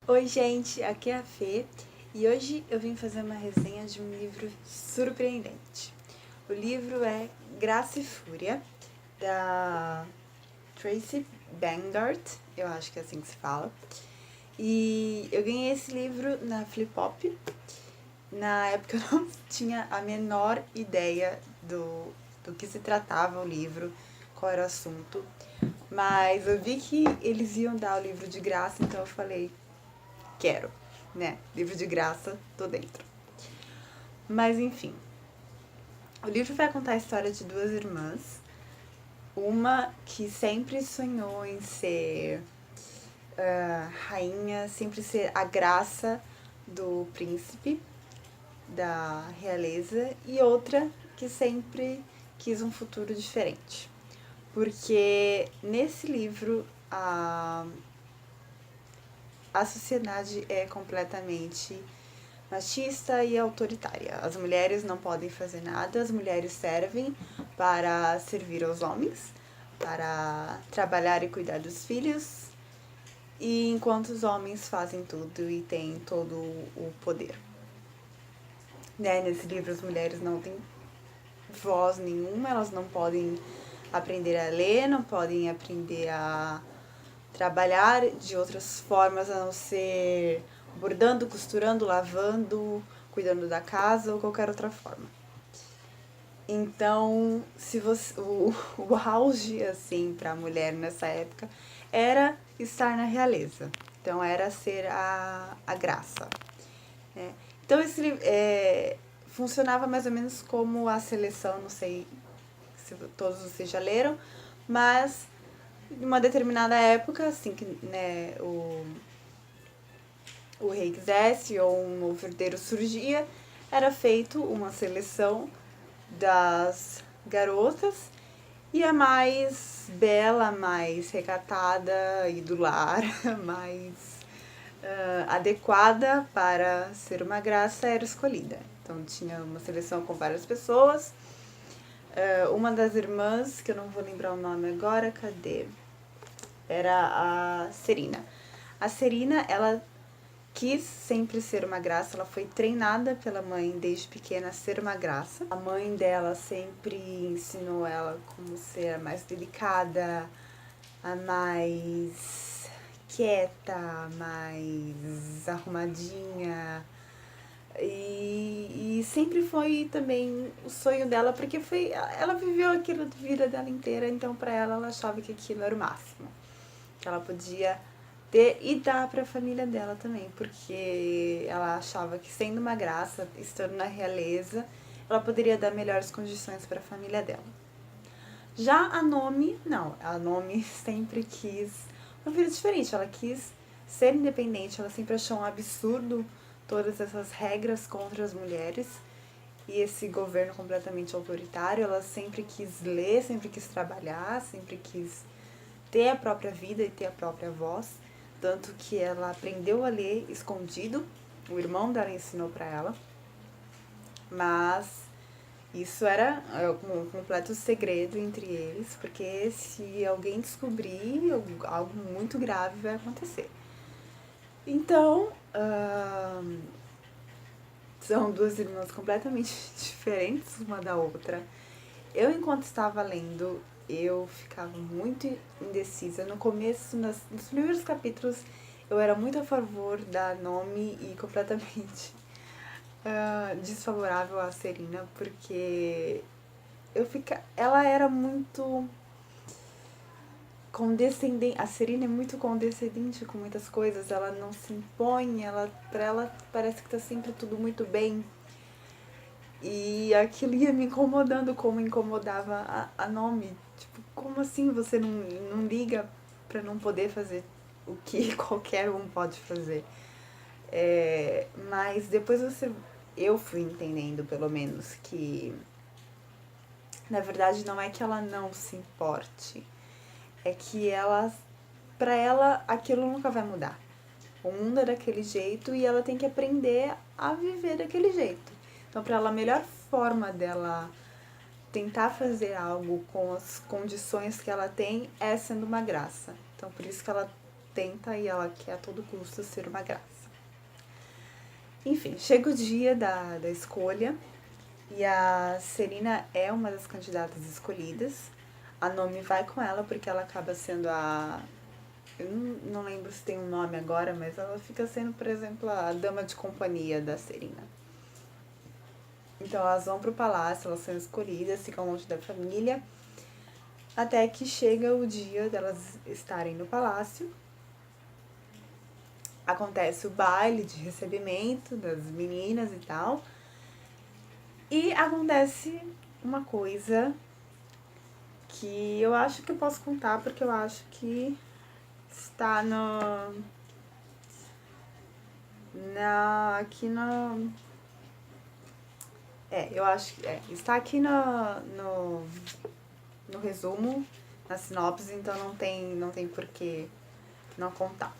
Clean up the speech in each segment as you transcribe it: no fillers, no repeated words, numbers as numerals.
Oi gente, aqui é a Fê e hoje eu vim fazer uma resenha de um livro surpreendente. O livro é Graça e Fúria, da Tracy Bangart, eu acho que é assim que se fala. E eu ganhei esse livro na Flipop. Na época eu não tinha a menor ideia do que se tratava o livro, qual era o assunto. Mas eu vi que eles iam dar o livro de graça, então eu falei, quero, né? Livro de graça, tô dentro. Mas enfim, o livro vai contar a história de duas irmãs. Uma que sempre sonhou em ser rainha, sempre ser a graça do príncipe, da realeza, e outra que sempre quis um futuro diferente. Porque nesse livro a sociedade é completamente machista e autoritária. As mulheres não podem fazer nada, as mulheres servem para servir aos homens, para trabalhar e cuidar dos filhos, e enquanto os homens fazem tudo e têm todo o poder. Né? Nesse livro as mulheres não têm voz nenhuma, elas não podem aprender a ler, não podem aprender a trabalhar de outras formas a não ser bordando, costurando, lavando, cuidando da casa ou qualquer outra forma. Então, se você, o auge assim para a mulher nessa época era estar na realeza. Então era ser a graça. Né? Então esse funcionava mais ou menos como a seleção, não sei se todos vocês já leram, mas em uma determinada época, assim que né, o rei quisesse ou um novo herdeiro surgia, era feito uma seleção das garotas e a mais bela, mais recatada e do lar, mais adequada para ser uma graça era escolhida. Então tinha uma seleção com várias pessoas. Uma das irmãs, que eu não vou lembrar o nome agora, cadê? Era a Serina. A Serina, ela quis sempre ser uma graça, ela foi treinada pela mãe desde pequena a ser uma graça. A mãe dela sempre ensinou ela como ser a mais delicada, a mais quieta, a mais arrumadinha. E sempre foi também o sonho dela, porque foi ela viveu aquilo a vida dela inteira, então para ela achava que aquilo era o máximo. Que ela podia ter e dar para a família dela também, porque ela achava que sendo uma graça, estando na realeza, ela poderia dar melhores condições para a família dela. Já a Nomi, não, a Nomi sempre quis uma vida diferente, ela quis ser independente, ela sempre achou um absurdo todas essas regras contra as mulheres e esse governo completamente autoritário. Ela sempre quis ler, sempre quis trabalhar, sempre quis ter a própria vida e ter a própria voz, tanto que ela aprendeu a ler escondido, o irmão dela ensinou para ela, mas isso era um completo segredo entre eles, porque se alguém descobrir, algo muito grave vai acontecer. Então, são duas irmãs completamente diferentes uma da outra. Eu, enquanto estava lendo, eu ficava muito indecisa. No começo, nos primeiros capítulos, eu era muito a favor da Nomi e completamente desfavorável à Serena, porque ela era muito condescendente. A Serena é muito condescendente com muitas coisas, ela não se impõe, pra ela parece que tá sempre tudo muito bem. E aquilo ia me incomodando como incomodava a Nomi. Tipo, como assim você não liga pra não poder fazer o que qualquer um pode fazer? Mas depois eu fui entendendo, pelo menos, que na verdade não é que ela não se importe, é que pra ela, aquilo nunca vai mudar. O mundo é daquele jeito e ela tem que aprender a viver daquele jeito. Então, pra ela, a melhor forma dela tentar fazer algo com as condições que ela tem é sendo uma graça. Então, por isso que ela tenta e ela quer a todo custo ser uma graça. Enfim, chega o dia da escolha e a Serena é uma das candidatas escolhidas. A Nomi vai com ela porque ela acaba sendo a... Eu não lembro se tem um nome agora, mas ela fica sendo, por exemplo, a dama de companhia da Serena. Então elas vão pro palácio, elas são escolhidas, ficam longe da família, até que chega o dia delas estarem no palácio. Acontece o baile de recebimento das meninas e tal. E acontece uma coisa que eu acho que eu posso contar, porque eu acho que está eu acho que está aqui no resumo, na sinopse, então não tem por que não contar.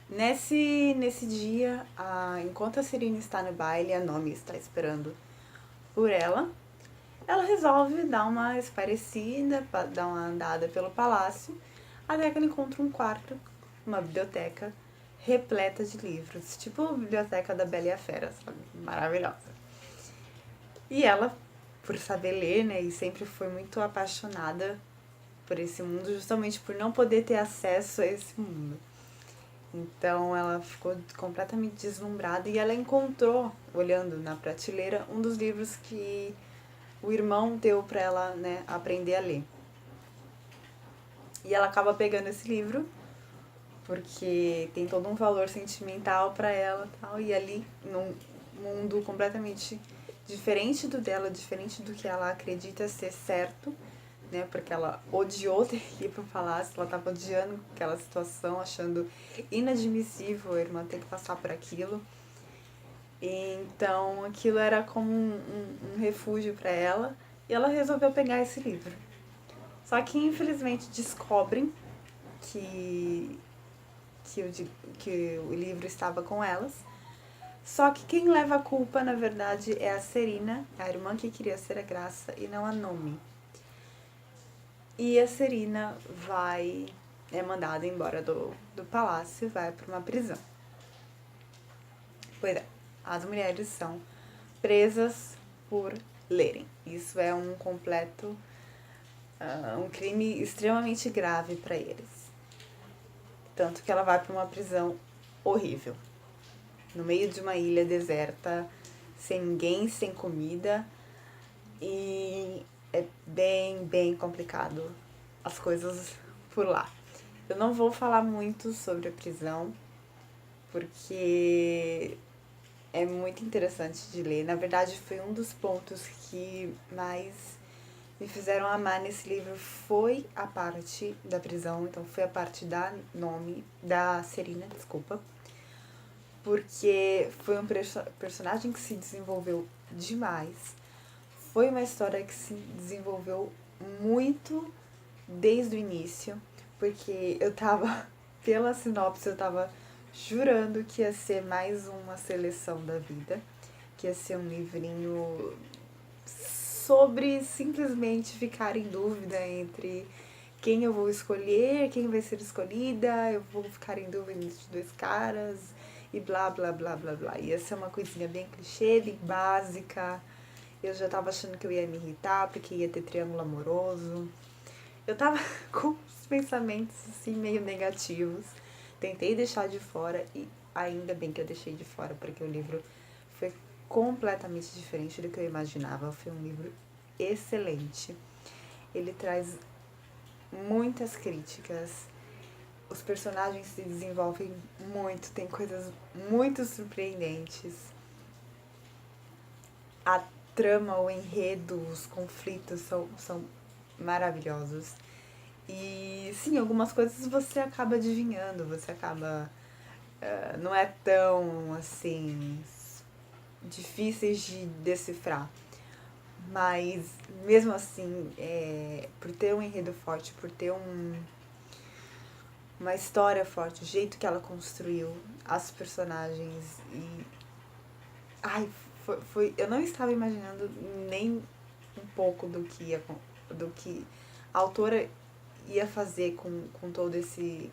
Nesse dia, enquanto a Serena está no baile, a Nomi está esperando por ela resolve dar uma esparecida, dar uma andada pelo palácio, até que ela encontra um quarto, uma biblioteca repleta de livros, tipo a biblioteca da Bela e a Fera, sabe? Maravilhosa. E ela, por saber ler, né, e sempre foi muito apaixonada por esse mundo, justamente por não poder ter acesso a esse mundo. Então ela ficou completamente deslumbrada e ela encontrou, olhando na prateleira, um dos livros que o irmão deu pra ela, né, aprender a ler. E ela acaba pegando esse livro, porque tem todo um valor sentimental pra ela e tal, e ali, num mundo completamente diferente do dela, diferente do que ela acredita ser certo, né, porque ela odiou ter que ir pro palácio, ela tava odiando aquela situação, achando inadmissível a irmã ter que passar por aquilo. Então aquilo era como um refúgio para ela e ela resolveu pegar esse livro. Só que infelizmente descobrem que o livro estava com elas. Só que quem leva a culpa, na verdade, é a Serena, a irmã que queria ser a graça, e não a Nomi. E a Serena é mandada embora do palácio e vai para uma prisão. Pois é, as mulheres são presas por lerem. Isso é um completo, um crime extremamente grave para eles. Tanto que ela vai para uma prisão horrível, no meio de uma ilha deserta, sem ninguém, sem comida, e é bem complicado as coisas por lá. Eu não vou falar muito sobre a prisão, porque é muito interessante de ler. Na verdade, foi um dos pontos que mais me fizeram amar nesse livro, foi a parte da prisão. Então, foi a parte da Serena, desculpa. Porque foi um personagem que se desenvolveu demais. Foi uma história que se desenvolveu muito desde o início. Porque eu tava, pela sinopse, eu tava jurando que ia ser mais uma seleção da vida, que ia ser um livrinho sobre simplesmente ficar em dúvida entre quem eu vou escolher, quem vai ser escolhida, eu vou ficar em dúvida entre os dois caras e blá blá blá blá blá. Ia ser uma coisinha bem clichê, bem básica. Eu já tava achando que eu ia me irritar porque ia ter triângulo amoroso. Eu tava com os pensamentos assim meio negativos. Tentei deixar de fora e ainda bem que eu deixei de fora, porque o livro foi completamente diferente do que eu imaginava. Foi um livro excelente. Ele traz muitas críticas. Os personagens se desenvolvem muito, tem coisas muito surpreendentes. A trama, o enredo, os conflitos são maravilhosos. E sim, algumas coisas você acaba adivinhando, você acaba... não é tão, assim, difíceis de decifrar. Mas, mesmo assim, por ter um enredo forte, por ter uma história forte, o jeito que ela construiu as personagens e... Ai, eu não estava imaginando nem um pouco do que a autora ia fazer com todo esse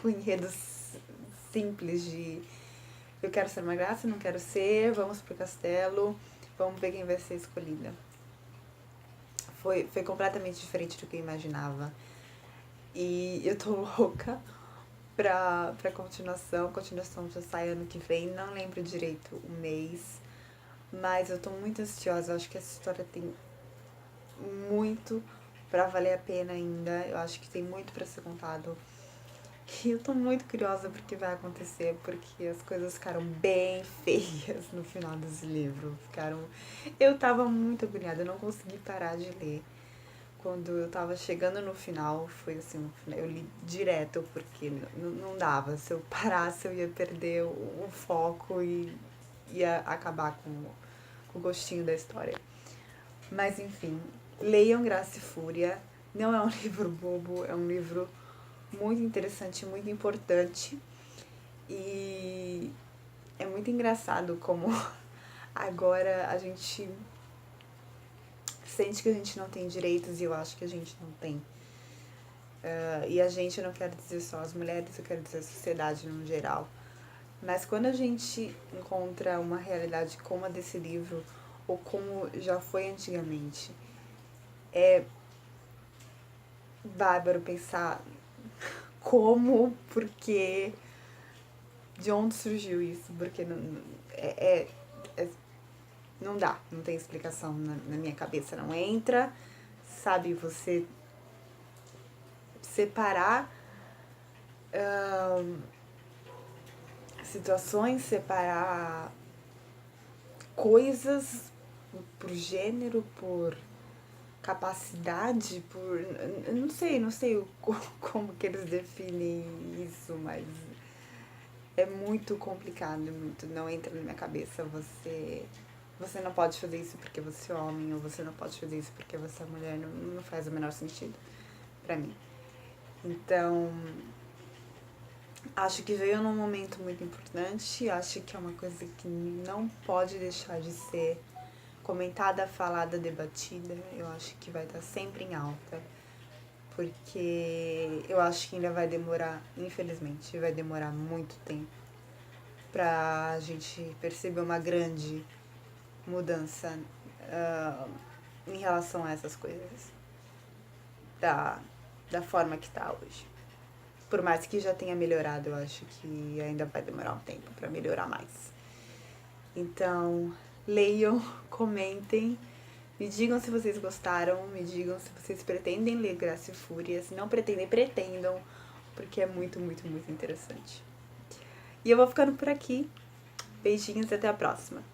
enredo simples de eu quero ser uma graça, não quero ser, vamos pro castelo, vamos ver quem vai ser escolhida. Foi completamente diferente do que eu imaginava. E eu tô louca pra continuação. A continuação já sai ano que vem, não lembro direito o mês. Mas eu tô muito ansiosa, eu acho que essa história tem muito pra valer a pena ainda. Eu acho que tem muito pra ser contado. E eu tô muito curiosa pro que vai acontecer, porque as coisas ficaram bem feias no final desse livro. Eu tava muito agoniada, eu não consegui parar de ler. Quando eu tava chegando no final, foi assim, eu li direto, porque não dava. Se eu parasse, eu ia perder o foco e ia acabar com o gostinho da história. Mas enfim, leiam Graça e Fúria. Não é um livro bobo, é um livro muito interessante, muito importante. E é muito engraçado como agora a gente sente que a gente não tem direitos e eu acho que a gente não tem. E a gente, eu não quero dizer só as mulheres, eu quero dizer a sociedade no geral. Mas quando a gente encontra uma realidade como a desse livro, ou como já foi antigamente, é bárbaro pensar como, porque, de onde surgiu isso, porque não dá, não tem explicação na minha cabeça, não entra, sabe, você separar situações, separar coisas por gênero, por capacidade, por... Eu não sei como que eles definem isso, mas é muito complicado, muito, não entra na minha cabeça. Você não pode fazer isso porque você é homem, ou você não pode fazer isso porque você é mulher, não faz o menor sentido pra mim. Então, acho que veio num momento muito importante, acho que é uma coisa que não pode deixar de ser comentada, falada, debatida. Eu acho que vai estar sempre em alta, porque eu acho que ainda vai demorar, infelizmente, vai demorar muito tempo pra gente perceber uma grande mudança em relação a essas coisas, da forma que tá hoje. Por mais que já tenha melhorado, eu acho que ainda vai demorar um tempo pra melhorar mais. Então, leiam, comentem, me digam se vocês gostaram, me digam se vocês pretendem ler Graça e Fúria. Se não pretendem, pretendam, porque é muito, muito, muito interessante. E eu vou ficando por aqui. Beijinhos e até a próxima.